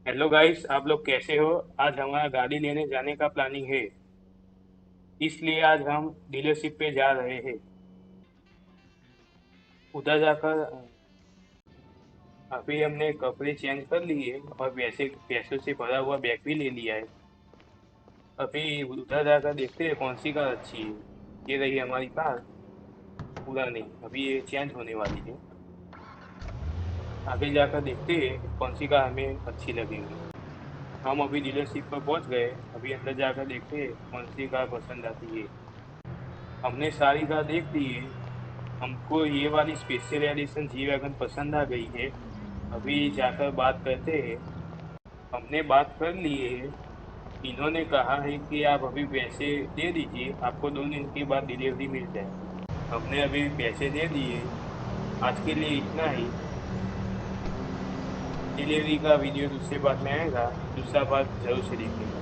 Hello guys, आप लोग कैसे हो। आज हमारा गाड़ी लेने जाने का प्लानिंग है, इसलिए आज हम डीलरशिप पे जा रहे हैं। उधर जाकर अभी हमने कपड़े चेंज कर लिए और पैसों से भरा हुआ बैग भी ले लिया है। अभी उधर जाकर देखते हैं कौन सी कार अच्छी है। ये रही हमारी कार। पूरा नहीं, अभी ये चेंज होने वाली है। आगे जाकर देखते हैं कौन सी कार हमें अच्छी लगेगी। हम अभी डीलरशिप पर पहुंच गए। अभी अंदर जाकर देखते हैं कौन सी कार पसंद आती है। हमने सारी कार देख ली है। हमको ये वाली स्पेशल एडिशन जी वैगन पसंद आ गई है। अभी जाकर बात करते हैं। हमने बात कर ली है। इन्होंने कहा है कि आप अभी पैसे दे दीजिए, आपको 2 दिन के बाद डिलीवरी मिल जाएगी। हमने अभी पैसे दे दिए। आज के लिए इतना ही। डिलीवरी का वीडियो दूसरे पार्ट में आएगा, दूसरा पार्ट जरूर से देखिएगा।